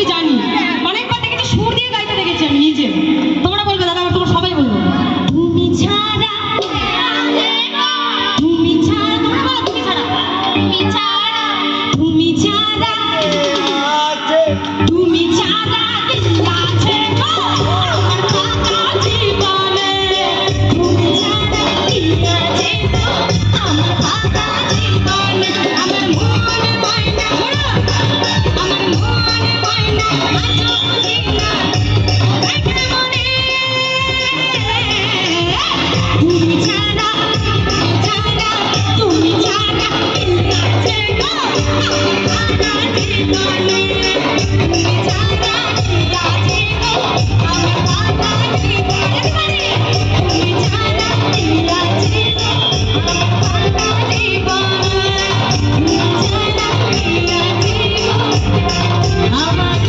আমি জানি অনেকবার দেখেছি সুর দিয়ে গাইতে দেখেছি আমি নিজে। তোমরা বলবে দাদা, আবার তোমরা সবাই বলবো তুমি ছাড়া, তুমি ছাড়া, তোমরা বলো তুমি ছাড়া, তুমি ছাড়া, তুমি ছাড়া, তুমি ছাড়া আছে গো আমার ফাঁকা জীবনে, তুমি ছাড়া আছে গো আমার ফাঁকা জীবনে, আমার মনে হয় না, আমার মনে হয় না আজও বুঝি না দেখে মনে, তুমি ছাড়া, ছাড়া, তুমি ছাড়া আছে গো আমার ফাঁকা জীবনে, তুমি ছাড়া আছে গো আমার ফাঁকা জীবনে, তুমি ছাড়া আছে গো আমার ফাঁকা জীবনে, তুমি ছাড়া আছে গো আমার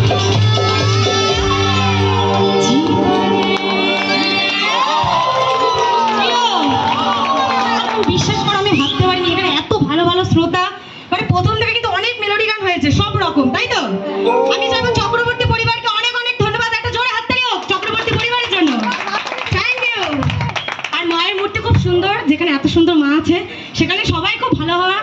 বিশ্বাস করো আমি ভাবতে পারিনি এখানে এত ভালো ভালো শ্রোতা, মানে প্রথম থেকে কিন্তু অনেক মেলোডি গান হয়েছে সব রকম, তাই তো? আমি চাইবো চক্রবর্তী পরিবারকে অনেক অনেক ধন্যবাদ, একটা জোরে হাততালি হোক চক্রবর্তী পরিবারের জন্য। Thank you. আর মায়ের মূর্তি খুব সুন্দর, যেখানে এত সুন্দর মা আছে সেখানে সবাই খুব ভালো হওয়া